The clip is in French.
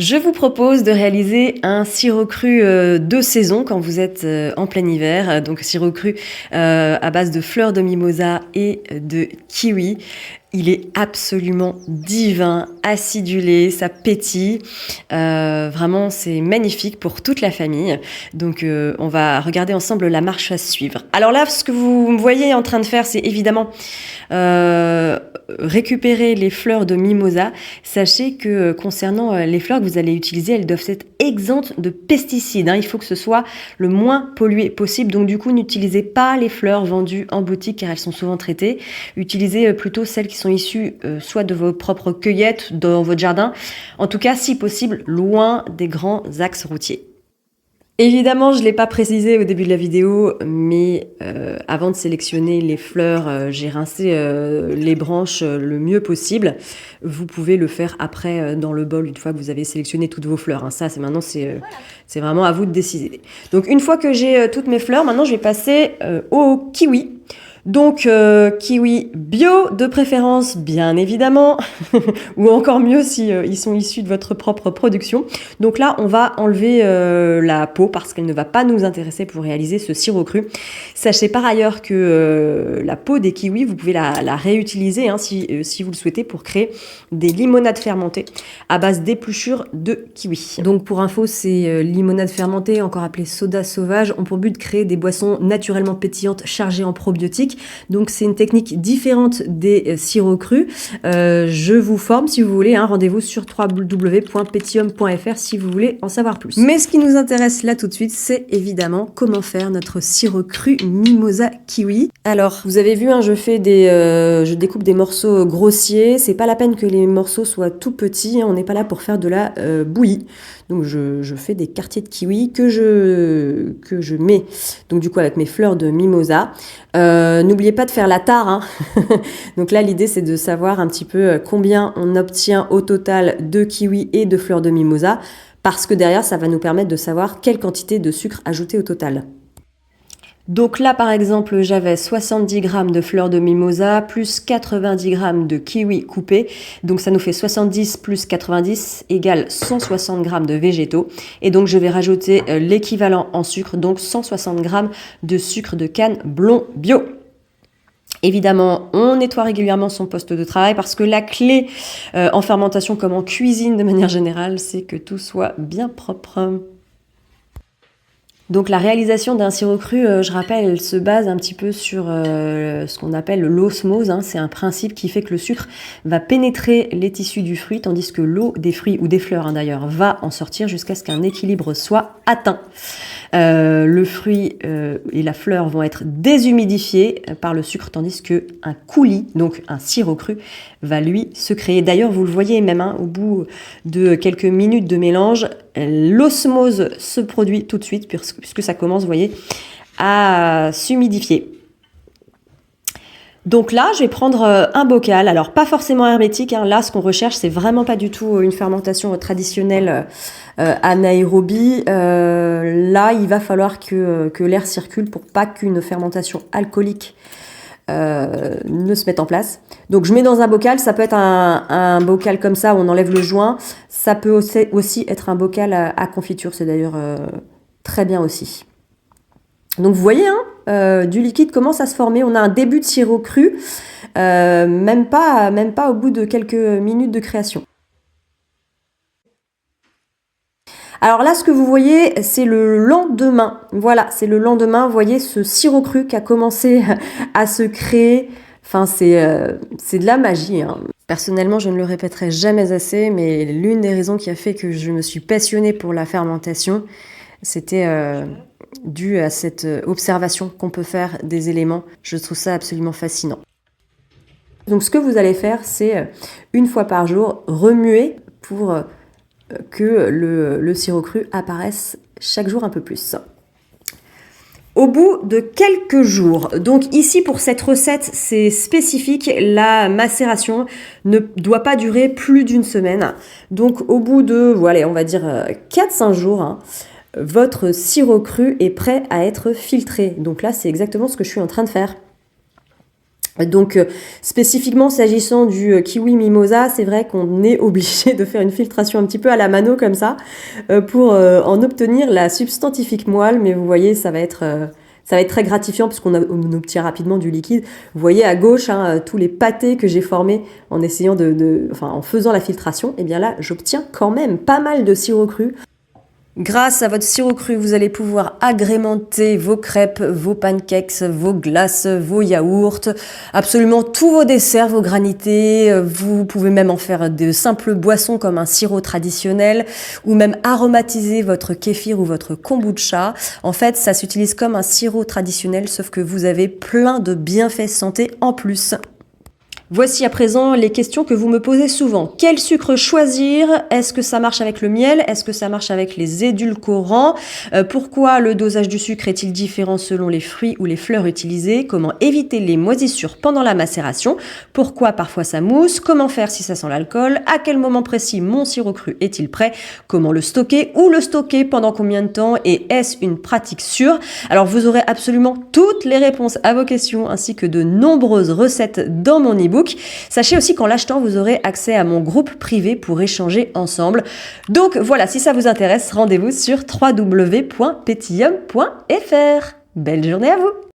Je vous propose de réaliser un sirop cru de saison quand vous êtes en plein hiver. Donc sirop cru à base de fleurs de mimosa et de kiwi. Il est absolument divin, acidulé, ça pétille. Vraiment, c'est magnifique pour toute la famille. Donc, on va regarder ensemble la marche à suivre. Alors là, ce que vous me voyez en train de faire, c'est évidemment récupérer les fleurs de mimosa. Sachez que concernant les fleurs que vous allez utiliser, elles doivent être exemptes de pesticides. Il faut que ce soit le moins pollué possible. Donc, du coup, n'utilisez pas les fleurs vendues en boutique car elles sont souvent traitées. Utilisez plutôt celles qui sont issues soit de vos propres cueillettes dans votre jardin, en tout cas si possible loin des grands axes routiers. Évidemment, je ne l'ai pas précisé au début de la vidéo, mais avant de sélectionner les fleurs, j'ai rincé les branches le mieux possible. Vous pouvez le faire après dans le bol une fois que vous avez sélectionné toutes vos fleurs. Ça, c'est vraiment à vous de décider. Donc une fois que j'ai toutes mes fleurs, maintenant je vais passer au kiwi. Donc kiwi bio de préférence bien évidemment ou encore mieux si ils sont issus de votre propre production. Donc là on va enlever la peau parce qu'elle ne va pas nous intéresser pour réaliser ce sirop cru. Sachez par ailleurs que la peau des kiwis vous pouvez la réutiliser si vous le souhaitez pour créer des limonades fermentées à base d'épluchures de kiwi. Donc pour info ces limonades fermentées encore appelées soda sauvage ont pour but de créer des boissons naturellement pétillantes chargées en probiotiques. Donc c'est une technique différente des sirops crus. Je vous forme si vous voulez, rendez-vous sur www.petium.fr si vous voulez en savoir plus. Mais ce qui nous intéresse là tout de suite, c'est évidemment comment faire notre sirop cru mimosa kiwi. Alors vous avez vu, je découpe des morceaux grossiers. C'est pas la peine que les morceaux soient tout petits, on n'est pas là pour faire de la bouillie. Donc je fais des quartiers de kiwi que je mets donc du coup avec mes fleurs de mimosa. N'oubliez pas de faire la tare. Donc là l'idée c'est de savoir un petit peu combien on obtient au total de kiwi et de fleurs de mimosa, parce que derrière ça va nous permettre de savoir quelle quantité de sucre ajouter au total. Donc là, par exemple, j'avais 70 grammes de fleurs de mimosa plus 90 grammes de kiwi coupés. Donc ça nous fait 70 plus 90 égale 160 grammes de végétaux. Et donc je vais rajouter l'équivalent en sucre, donc 160 grammes de sucre de canne blond bio. Évidemment, on nettoie régulièrement son poste de travail parce que la clé en fermentation comme en cuisine de manière générale, c'est que tout soit bien propre. Donc la réalisation d'un sirop cru, je rappelle, elle se base un petit peu sur ce qu'on appelle l'osmose. C'est un principe qui fait que le sucre va pénétrer les tissus du fruit, tandis que l'eau des fruits ou des fleurs d'ailleurs va en sortir jusqu'à ce qu'un équilibre soit atteint. Le fruit et la fleur vont être déshumidifiés par le sucre, tandis qu'un coulis, donc un sirop cru, va lui se créer. D'ailleurs, vous le voyez même, au bout de quelques minutes de mélange, l'osmose se produit tout de suite, puisque ça commence, vous voyez, à s'humidifier. Donc là, je vais prendre un bocal, alors pas forcément hermétique, là ce qu'on recherche c'est vraiment pas du tout une fermentation traditionnelle anaérobie. Là il va falloir que l'air circule pour pas qu'une fermentation alcoolique ne se mette en place. Donc je mets dans un bocal, ça peut être un bocal comme ça où on enlève le joint, ça peut aussi être un bocal à confiture, c'est d'ailleurs très bien aussi. Donc vous voyez, du liquide commence à se former. On a un début de sirop cru, même pas au bout de quelques minutes de création. Alors là, ce que vous voyez, c'est le lendemain. Voilà, c'est le lendemain. Vous voyez ce sirop cru qui a commencé à se créer. Enfin, c'est de la magie. Personnellement, je ne le répéterai jamais assez, mais l'une des raisons qui a fait que je me suis passionnée pour la fermentation, c'était dû à cette observation qu'on peut faire des éléments. Je trouve ça absolument fascinant. Donc ce que vous allez faire, c'est une fois par jour remuer pour que le sirop cru apparaisse chaque jour un peu plus. Au bout de quelques jours, donc ici pour cette recette, c'est spécifique, la macération ne doit pas durer plus d'une semaine. Donc au bout de, voilà, on va dire 4-5 jours, votre sirop cru est prêt à être filtré. Donc là, c'est exactement ce que je suis en train de faire. Donc spécifiquement s'agissant du kiwi mimosa, c'est vrai qu'on est obligé de faire une filtration un petit peu à la mano comme ça pour en obtenir la substantifique moelle, mais vous voyez ça va être très gratifiant puisqu'on on obtient rapidement du liquide. Vous voyez à gauche tous les pâtés que j'ai formés en essayant en faisant la filtration, et bien là j'obtiens quand même pas mal de sirop cru. Grâce à votre sirop cru, vous allez pouvoir agrémenter vos crêpes, vos pancakes, vos glaces, vos yaourts, absolument tous vos desserts, vos granités. Vous pouvez même en faire de simples boissons comme un sirop traditionnel ou même aromatiser votre kéfir ou votre kombucha. En fait, ça s'utilise comme un sirop traditionnel, sauf que vous avez plein de bienfaits santé en plus. Voici à présent les questions que vous me posez souvent. Quel sucre choisir? Est-ce que ça marche avec le miel? Est-ce que ça marche avec les édulcorants? Pourquoi le dosage du sucre est-il différent selon les fruits ou les fleurs utilisées? Comment éviter les moisissures pendant la macération? Pourquoi parfois ça mousse? Comment faire si ça sent l'alcool? À quel moment précis mon sirop cru est-il prêt? Comment le stocker? Où le stocker? Pendant combien de temps? Et est-ce une pratique sûre? Alors vous aurez absolument toutes les réponses à vos questions ainsi que de nombreuses recettes dans mon e-book. Sachez aussi qu'en l'achetant, vous aurez accès à mon groupe privé pour échanger ensemble. Donc voilà, si ça vous intéresse, rendez-vous sur www.pétillum.fr. Belle journée à vous!